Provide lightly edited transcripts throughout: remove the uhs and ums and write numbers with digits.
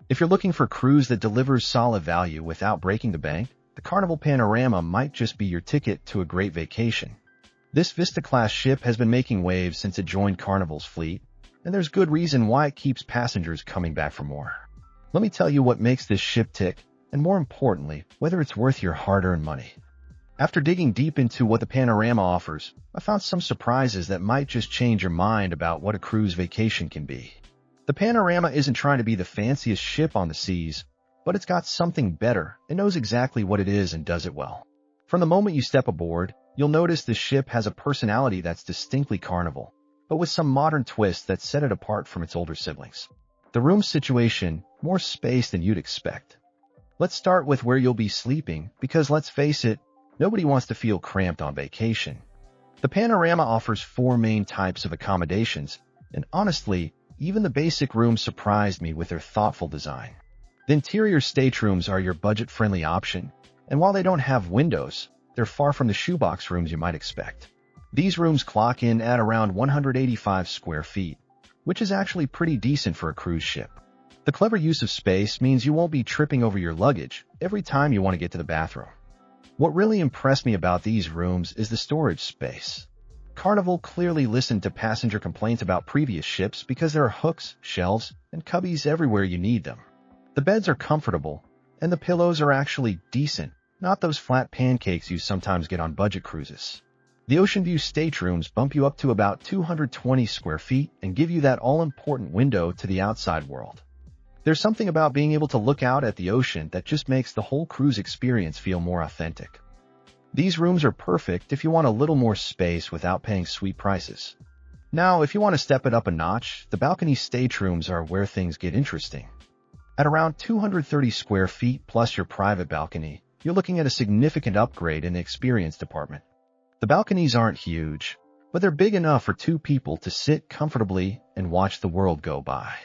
If you're looking for a cruise that delivers solid value without breaking the bank, the Carnival Panorama might just be your ticket to a great vacation. This Vista-class ship has been making waves since it joined Carnival's fleet, and there's good reason why it keeps passengers coming back for more. Let me tell you what makes this ship tick, and more importantly, whether it's worth your hard-earned money. After digging deep into what the Panorama offers, I found some surprises that might just change your mind about what a cruise vacation can be. The Panorama isn't trying to be the fanciest ship on the seas, but it's got something better and knows exactly what it is and does it well. From the moment you step aboard, you'll notice this ship has a personality that's distinctly Carnival, but with some modern twists that set it apart from its older siblings. The room situation, more space than you'd expect. Let's start with where you'll be sleeping, because let's face it, nobody wants to feel cramped on vacation. The Panorama offers 4 main types of accommodations, and honestly, even the basic rooms surprised me with their thoughtful design. The interior staterooms are your budget-friendly option, and while they don't have windows, they're far from the shoebox rooms you might expect. These rooms clock in at around 185 square feet, which is actually pretty decent for a cruise ship. The clever use of space means you won't be tripping over your luggage every time you want to get to the bathroom. What really impressed me about these rooms is the storage space. Carnival clearly listened to passenger complaints about previous ships because there are hooks, shelves, and cubbies everywhere you need them. The beds are comfortable, and the pillows are actually decent, not those flat pancakes you sometimes get on budget cruises. The Ocean View staterooms bump you up to about 220 square feet and give you that all-important window to the outside world. There's something about being able to look out at the ocean that just makes the whole cruise experience feel more authentic. These rooms are perfect if you want a little more space without paying sweet prices. Now, if you want to step it up a notch, the balcony staterooms are where things get interesting. At around 230 square feet plus your private balcony, you're looking at a significant upgrade in the experience department. The balconies aren't huge, but they're big enough for 2 people to sit comfortably and watch the world go by.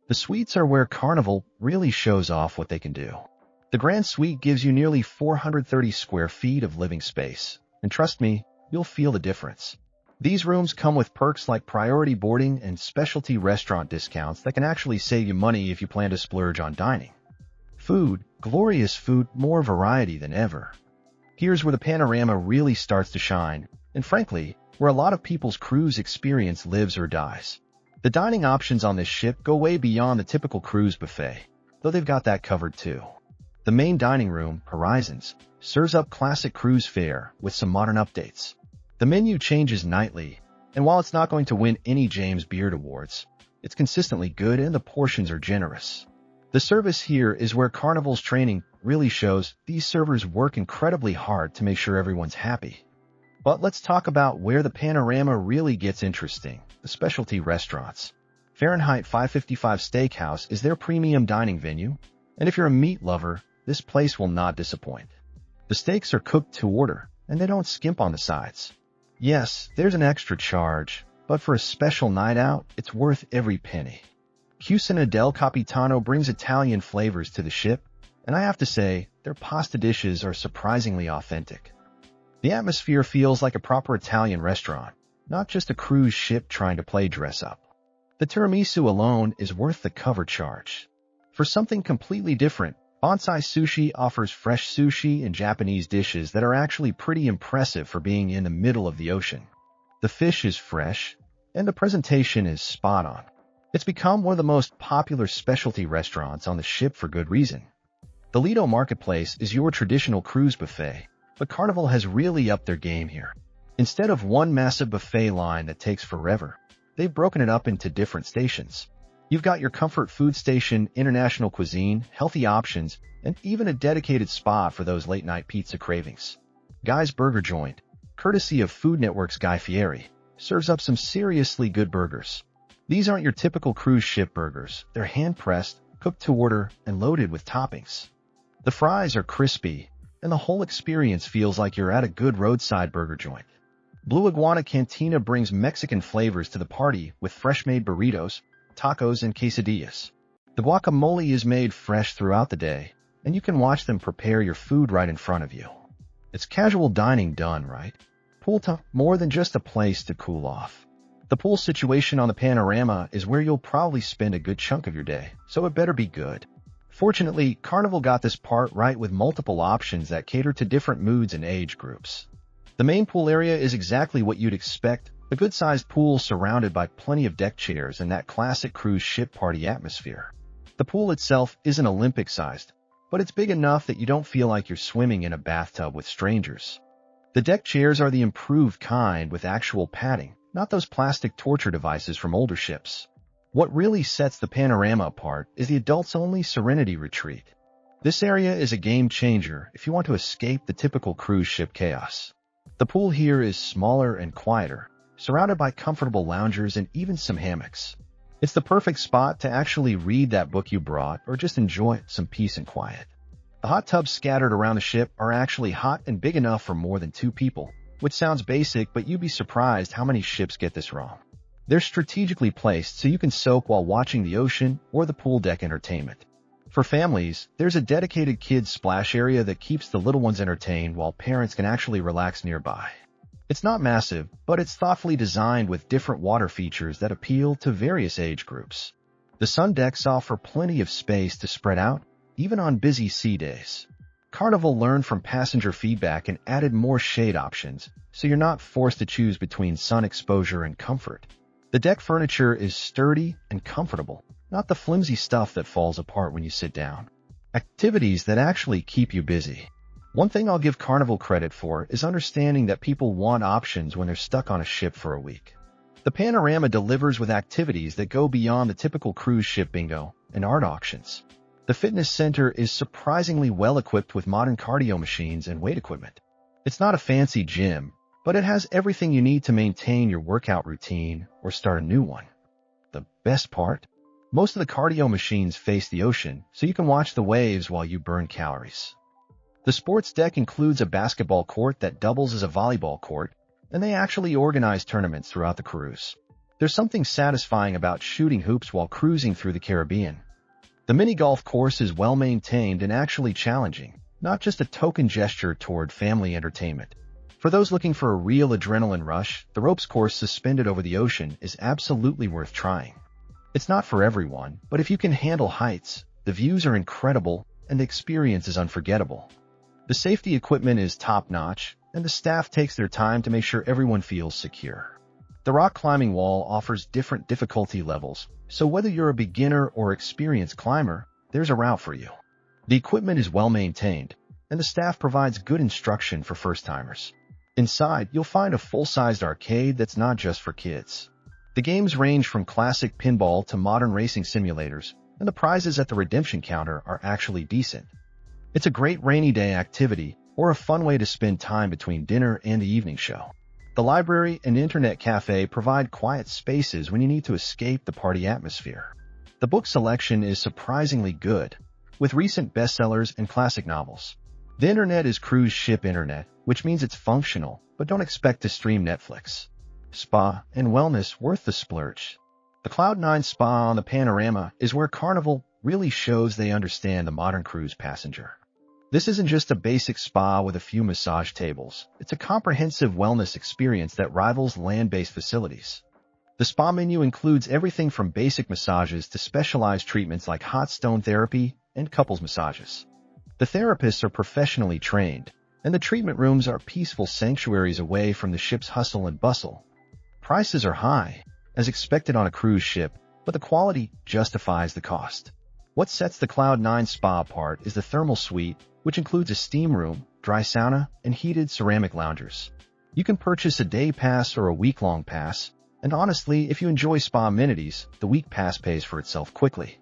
The suites are where Carnival really shows off what they can do. The Grand Suite gives you nearly 430 square feet of living space, and trust me, you'll feel the difference. These rooms come with perks like priority boarding and specialty restaurant discounts that can actually save you money if you plan to splurge on dining. Food, glorious food, more variety than ever. Here's where the Panorama really starts to shine, and frankly, where a lot of people's cruise experience lives or dies. The dining options on this ship go way beyond the typical cruise buffet, though they've got that covered too. The main dining room, Horizons, serves up classic cruise fare with some modern updates. The menu changes nightly, and while it's not going to win any James Beard Awards, it's consistently good and the portions are generous. The service here is where Carnival's training really shows. These servers work incredibly hard to make sure everyone's happy. But let's talk about where the Panorama really gets interesting, the specialty restaurants. Fahrenheit 555 Steakhouse is their premium dining venue, and if you're a meat lover, this place will not disappoint. The steaks are cooked to order, and they don't skimp on the sides. Yes, there's an extra charge, but for a special night out, it's worth every penny. Cucina del Capitano brings Italian flavors to the ship, and I have to say, their pasta dishes are surprisingly authentic. The atmosphere feels like a proper Italian restaurant, not just a cruise ship trying to play dress-up. The tiramisu alone is worth the cover charge. For something completely different, Bonsai Sushi offers fresh sushi and Japanese dishes that are actually pretty impressive for being in the middle of the ocean. The fish is fresh, and the presentation is spot on. It's become one of the most popular specialty restaurants on the ship for good reason. The Lido Marketplace is your traditional cruise buffet, but Carnival has really upped their game here. Instead of one massive buffet line that takes forever, they've broken it up into different stations. You've got your comfort food station, international cuisine, healthy options, and even a dedicated spot for those late-night pizza cravings. Guy's Burger Joint, courtesy of Food Network's Guy Fieri, serves up some seriously good burgers. These aren't your typical cruise ship burgers. They're hand-pressed, cooked to order, and loaded with toppings. The fries are crispy, and the whole experience feels like you're at a good roadside burger joint. Blue Iguana Cantina brings Mexican flavors to the party with fresh-made burritos, tacos, and quesadillas. The guacamole is made fresh throughout the day, and you can watch them prepare your food right in front of you. It's casual dining done right. Pool time, more than just a place to cool off. The pool situation on the Panorama is where you'll probably spend a good chunk of your day, so it better be good. Fortunately, Carnival got this part right with multiple options that cater to different moods and age groups. The main pool area is exactly what you'd expect, a good-sized pool surrounded by plenty of deck chairs and that classic cruise ship party atmosphere. The pool itself isn't Olympic-sized, but it's big enough that you don't feel like you're swimming in a bathtub with strangers. The deck chairs are the improved kind with actual padding, not those plastic torture devices from older ships. What really sets the Panorama apart is the adults-only Serenity Retreat. This area is a game-changer if you want to escape the typical cruise ship chaos. The pool here is smaller and quieter, surrounded by comfortable loungers and even some hammocks. It's the perfect spot to actually read that book you brought or just enjoy some peace and quiet. The hot tubs scattered around the ship are actually hot and big enough for more than 2 people, which sounds basic, but you'd be surprised how many ships get this wrong. They're strategically placed so you can soak while watching the ocean or the pool deck entertainment. For families, there's a dedicated kids splash area that keeps the little ones entertained while parents can actually relax nearby. It's not massive, but it's thoughtfully designed with different water features that appeal to various age groups. The sun decks offer plenty of space to spread out, even on busy sea days. Carnival learned from passenger feedback and added more shade options, so you're not forced to choose between sun exposure and comfort. The deck furniture is sturdy and comfortable, not the flimsy stuff that falls apart when you sit down. Activities that actually keep you busy. One thing I'll give Carnival credit for is understanding that people want options when they're stuck on a ship for a week. The Panorama delivers with activities that go beyond the typical cruise ship bingo and art auctions. The fitness center is surprisingly well equipped with modern cardio machines and weight equipment. It's not a fancy gym, but it has everything you need to maintain your workout routine or start a new one. The best part? Most of the cardio machines face the ocean, so you can watch the waves while you burn calories. The sports deck includes a basketball court that doubles as a volleyball court, and they actually organize tournaments throughout the cruise. There's something satisfying about shooting hoops while cruising through the Caribbean. The mini golf course is well maintained and actually challenging, not just a token gesture toward family entertainment. For those looking for a real adrenaline rush, the ropes course suspended over the ocean is absolutely worth trying. It's not for everyone, but if you can handle heights, the views are incredible and the experience is unforgettable. The safety equipment is top-notch, and the staff takes their time to make sure everyone feels secure. The rock climbing wall offers different difficulty levels, so whether you're a beginner or experienced climber, there's a route for you. The equipment is well maintained, and the staff provides good instruction for first-timers. Inside, you'll find a full-sized arcade that's not just for kids. The games range from classic pinball to modern racing simulators, and the prizes at the redemption counter are actually decent. It's a great rainy day activity or a fun way to spend time between dinner and the evening show. The library and internet cafe provide quiet spaces when you need to escape the party atmosphere. The book selection is surprisingly good, with recent bestsellers and classic novels. The internet is cruise ship internet, which means it's functional, but don't expect to stream Netflix. Spa and wellness worth the splurge. The Cloud9 Spa on the Panorama is where Carnival really shows they understand the modern cruise passenger. This isn't just a basic spa with a few massage tables. It's a comprehensive wellness experience that rivals land-based facilities. The spa menu includes everything from basic massages to specialized treatments like hot stone therapy and couples massages. The therapists are professionally trained, and the treatment rooms are peaceful sanctuaries away from the ship's hustle and bustle. Prices are high, as expected on a cruise ship, but the quality justifies the cost. What sets the Cloud9 Spa apart is the thermal suite, which includes a steam room, dry sauna, and heated ceramic loungers. You can purchase a day pass or a week-long pass, and honestly, if you enjoy spa amenities, the week pass pays for itself quickly.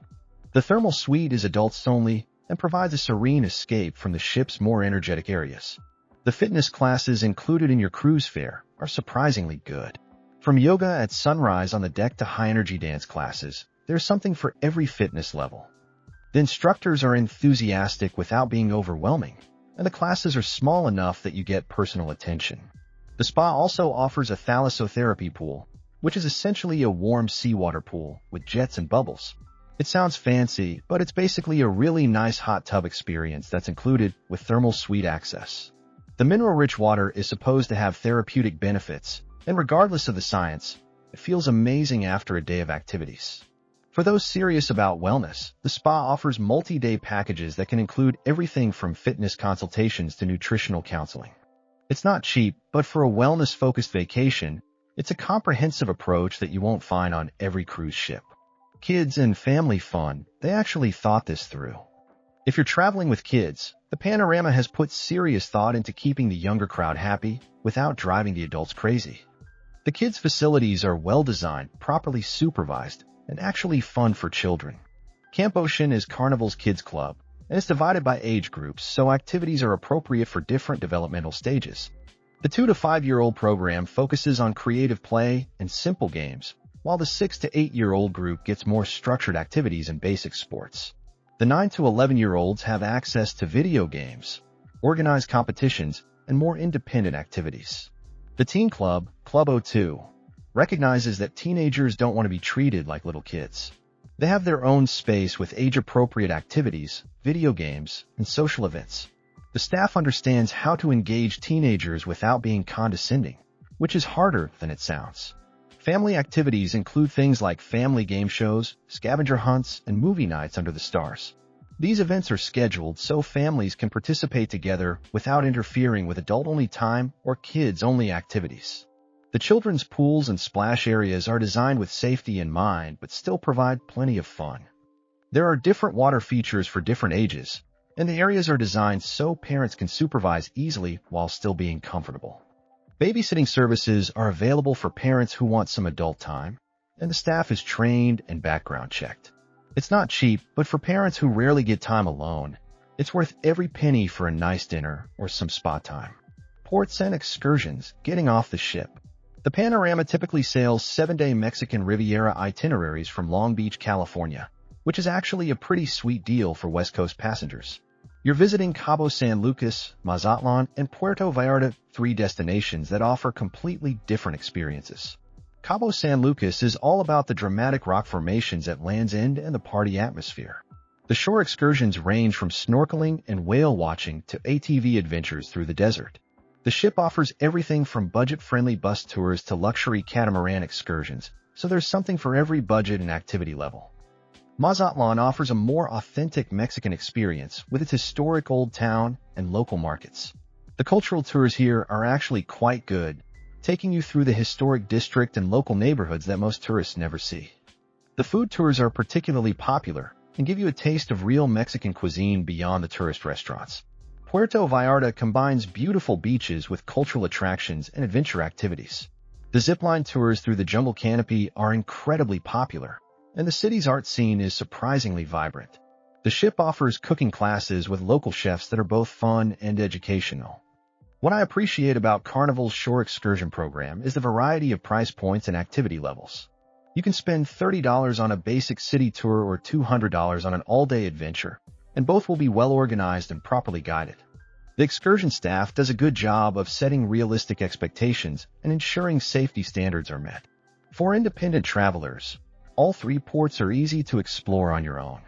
The thermal suite is adults only and provides a serene escape from the ship's more energetic areas. The fitness classes included in your cruise fare are surprisingly good. From yoga at sunrise on the deck to high-energy dance classes, there's something for every fitness level. The instructors are enthusiastic without being overwhelming, and the classes are small enough that you get personal attention. The spa also offers a thalassotherapy pool, which is essentially a warm seawater pool with jets and bubbles. It sounds fancy, but it's basically a really nice hot tub experience that's included with thermal suite access. The mineral-rich water is supposed to have therapeutic benefits, and regardless of the science, it feels amazing after a day of activities. For those serious about wellness, the spa offers multi-day packages that can include everything from fitness consultations to nutritional counseling. It's not cheap, but for a wellness-focused vacation, it's a comprehensive approach that you won't find on every cruise ship. Kids and family fun, they actually thought this through. If you're traveling with kids, the Panorama has put serious thought into keeping the younger crowd happy without driving the adults crazy. The kids' facilities are well-designed, properly supervised, and actually fun for children. Camp Ocean is Carnival's kids club, and it's divided by age groups, so activities are appropriate for different developmental stages. The 2 to 5-year-old program focuses on creative play and simple games, while the 6 to 8-year-old group gets more structured activities and basic sports. The 9 to 11-year-olds have access to video games, organized competitions, and more independent activities. The Teen Club, Club O2, recognizes that teenagers don't want to be treated like little kids. They have their own space with age-appropriate activities, video games, and social events. The staff understands how to engage teenagers without being condescending, which is harder than it sounds. Family activities include things like family game shows, scavenger hunts, and movie nights under the stars. These events are scheduled so families can participate together without interfering with adult-only time or kids-only activities. The children's pools and splash areas are designed with safety in mind but still provide plenty of fun. There are different water features for different ages, and the areas are designed so parents can supervise easily while still being comfortable. Babysitting services are available for parents who want some adult time, and the staff is trained and background checked. It's not cheap, but for parents who rarely get time alone, it's worth every penny for a nice dinner or some spa time. Ports and excursions, getting off the ship. The Panorama typically sails 7-day Mexican Riviera itineraries from Long Beach, California, which is actually a pretty sweet deal for West Coast passengers. You're visiting Cabo San Lucas, Mazatlan, and Puerto Vallarta, 3 destinations that offer completely different experiences. Cabo San Lucas is all about the dramatic rock formations at Land's End and the party atmosphere. The shore excursions range from snorkeling and whale watching to ATV adventures through the desert. The ship offers everything from budget-friendly bus tours to luxury catamaran excursions, so there's something for every budget and activity level. Mazatlan offers a more authentic Mexican experience with its historic old town and local markets. The cultural tours here are actually quite good, taking you through the historic district and local neighborhoods that most tourists never see. The food tours are particularly popular and give you a taste of real Mexican cuisine beyond the tourist restaurants. Puerto Vallarta combines beautiful beaches with cultural attractions and adventure activities. The zipline tours through the jungle canopy are incredibly popular, and the city's art scene is surprisingly vibrant. The ship offers cooking classes with local chefs that are both fun and educational. What I appreciate about Carnival's shore excursion program is the variety of price points and activity levels. You can spend $30 on a basic city tour or $200 on an all-day adventure, and both will be well organized and properly guided. The excursion staff does a good job of setting realistic expectations and ensuring safety standards are met. For independent travelers, all 3 ports are easy to explore on your own.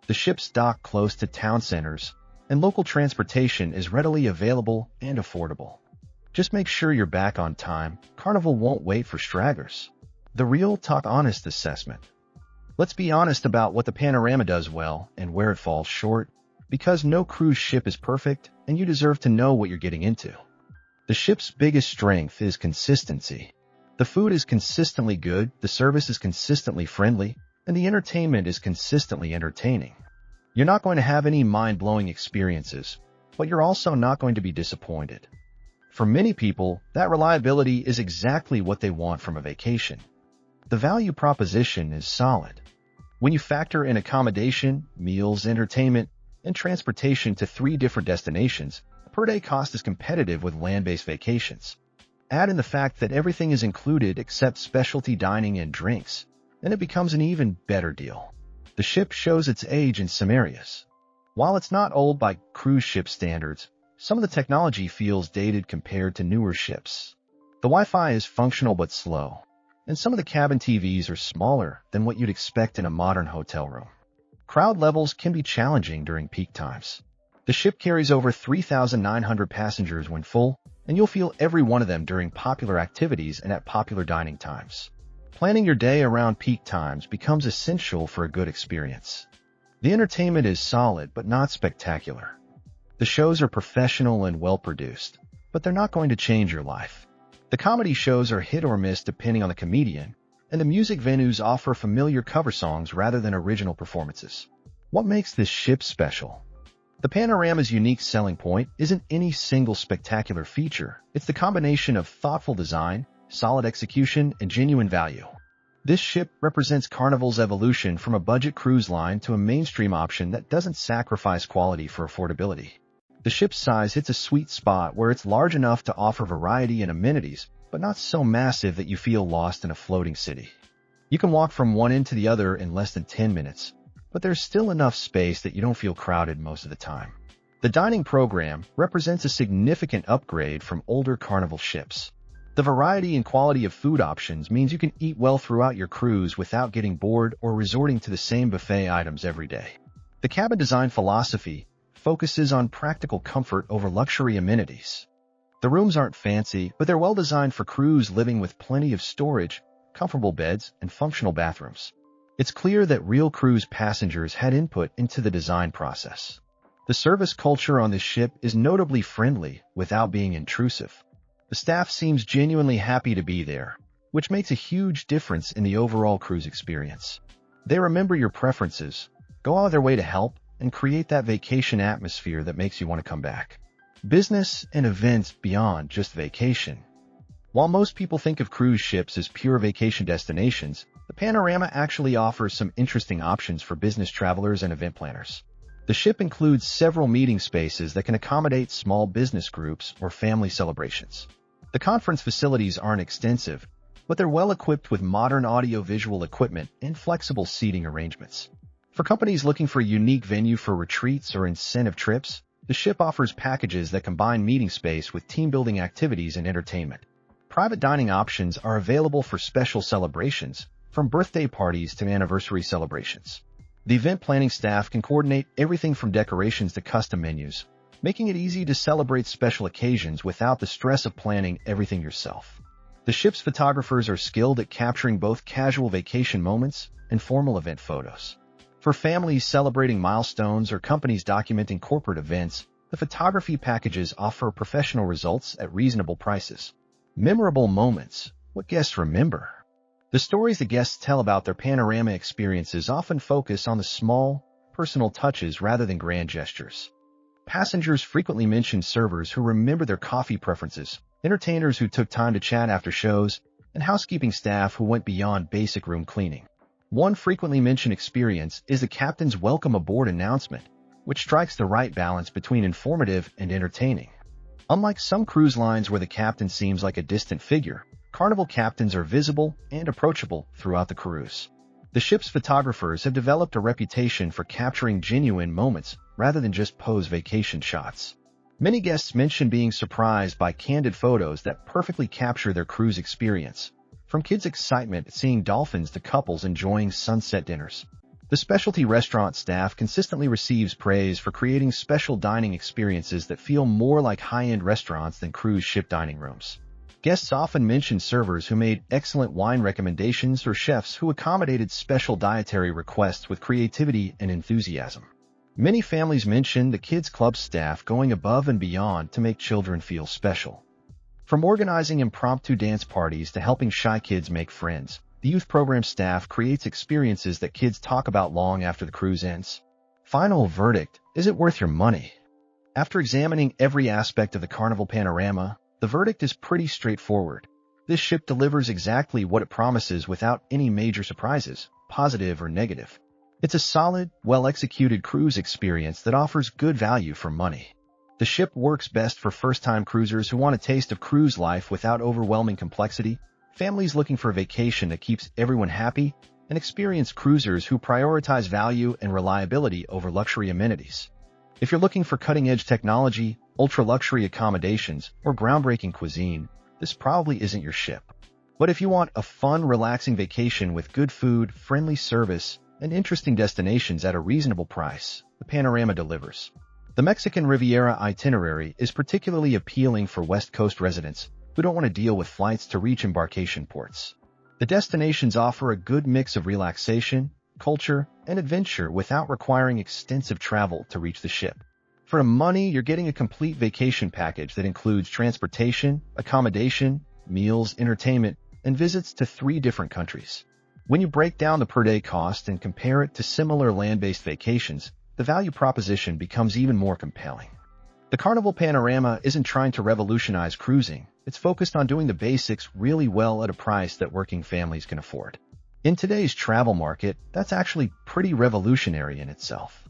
The ships dock close to town centers, and local transportation is readily available and affordable. Just make sure you're back on time. Carnival won't wait for stragglers. The real talk honest assessment. Let's be honest about what the Panorama does well and where it falls short, because no cruise ship is perfect and you deserve to know what you're getting into. The ship's biggest strength is consistency. The food is consistently good, the service is consistently friendly, and the entertainment is consistently entertaining. You're not going to have any mind-blowing experiences, but you're also not going to be disappointed. For many people, that reliability is exactly what they want from a vacation. The value proposition is solid. When you factor in accommodation, meals, entertainment, and transportation to 3 different destinations, the per-day cost is competitive with land-based vacations. Add in the fact that everything is included except specialty dining and drinks, and it becomes an even better deal. The ship shows its age in some areas. While it's not old by cruise ship standards, some of the technology feels dated compared to newer ships. The Wi-Fi is functional but slow, and some of the cabin TVs are smaller than what you'd expect in a modern hotel room. Crowd levels can be challenging during peak times. The ship carries over 3,900 passengers when full, and you'll feel every one of them during popular activities and at popular dining times. Planning your day around peak times becomes essential for a good experience. The entertainment is solid but not spectacular. The shows are professional and well-produced, but they're not going to change your life. The comedy shows are hit or miss depending on the comedian, and the music venues offer familiar cover songs rather than original performances. What makes this ship special? The Panorama's unique selling point isn't any single spectacular feature. It's the combination of thoughtful design, solid execution, and genuine value. This ship represents Carnival's evolution from a budget cruise line to a mainstream option that doesn't sacrifice quality for affordability. The ship's size hits a sweet spot where it's large enough to offer variety and amenities, but not so massive that you feel lost in a floating city. You can walk from one end to the other in less than 10 minutes, but there's still enough space that you don't feel crowded most of the time. The dining program represents a significant upgrade from older Carnival ships. The variety and quality of food options means you can eat well throughout your cruise without getting bored or resorting to the same buffet items every day. The cabin design philosophy focuses on practical comfort over luxury amenities. The rooms aren't fancy, but they're well designed for cruise living with plenty of storage, comfortable beds, and functional bathrooms. It's clear that real cruise passengers had input into the design process. The service culture on this ship is notably friendly without being intrusive. The staff seems genuinely happy to be there, which makes a huge difference in the overall cruise experience. They remember your preferences, go out of their way to help, and create that vacation atmosphere that makes you want to come back. Business and events beyond just vacation. While most people think of cruise ships as pure vacation destinations, the Panorama actually offers some interesting options for business travelers and event planners. The ship includes several meeting spaces that can accommodate small business groups or family celebrations. The conference facilities aren't extensive, but they're well equipped with modern audio-visual equipment and flexible seating arrangements. For companies looking for a unique venue for retreats or incentive trips, the ship offers packages that combine meeting space with team-building activities and entertainment. Private dining options are available for special celebrations, from birthday parties to anniversary celebrations. The event planning staff can coordinate everything from decorations to custom menus, making it easy to celebrate special occasions without the stress of planning everything yourself. The ship's photographers are skilled at capturing both casual vacation moments and formal event photos. For families celebrating milestones or companies documenting corporate events, the photography packages offer professional results at reasonable prices. Memorable moments. What guests remember? The stories the guests tell about their Panorama experiences often focus on the small, personal touches rather than grand gestures. Passengers frequently mention servers who remember their coffee preferences, entertainers who took time to chat after shows, and housekeeping staff who went beyond basic room cleaning. One frequently mentioned experience is the captain's welcome aboard announcement, which strikes the right balance between informative and entertaining. Unlike some cruise lines where the captain seems like a distant figure, Carnival captains are visible and approachable throughout the cruise. The ship's photographers have developed a reputation for capturing genuine moments rather than just pose vacation shots. Many guests mention being surprised by candid photos that perfectly capture their cruise experience, from kids' excitement at seeing dolphins to couples enjoying sunset dinners. The specialty restaurant staff consistently receives praise for creating special dining experiences that feel more like high-end restaurants than cruise ship dining rooms. Guests often mention servers who made excellent wine recommendations or chefs who accommodated special dietary requests with creativity and enthusiasm. Many families mention the kids' club staff going above and beyond to make children feel special. From organizing impromptu dance parties to helping shy kids make friends, the youth program staff creates experiences that kids talk about long after the cruise ends. Final verdict: is it worth your money? After examining every aspect of the Carnival Panorama, the verdict is pretty straightforward. This ship delivers exactly what it promises without any major surprises, positive or negative. It's a solid, well-executed cruise experience that offers good value for money. The ship works best for first-time cruisers who want a taste of cruise life without overwhelming complexity, families looking for a vacation that keeps everyone happy, and experienced cruisers who prioritize value and reliability over luxury amenities. If you're looking for cutting-edge technology, ultra-luxury accommodations, or groundbreaking cuisine, this probably isn't your ship. But if you want a fun, relaxing vacation with good food, friendly service, and interesting destinations at a reasonable price, the Panorama delivers. The Mexican Riviera itinerary is particularly appealing for West Coast residents who don't want to deal with flights to reach embarkation ports. The destinations offer a good mix of relaxation, culture, and adventure without requiring extensive travel to reach the ship. For the money, you're getting a complete vacation package that includes transportation, accommodation, meals, entertainment, and visits to 3 different countries. When you break down the per-day cost and compare it to similar land-based vacations, the value proposition becomes even more compelling. The Carnival Panorama isn't trying to revolutionize cruising. It's focused on doing the basics really well at a price that working families can afford. In today's travel market, that's actually pretty revolutionary in itself.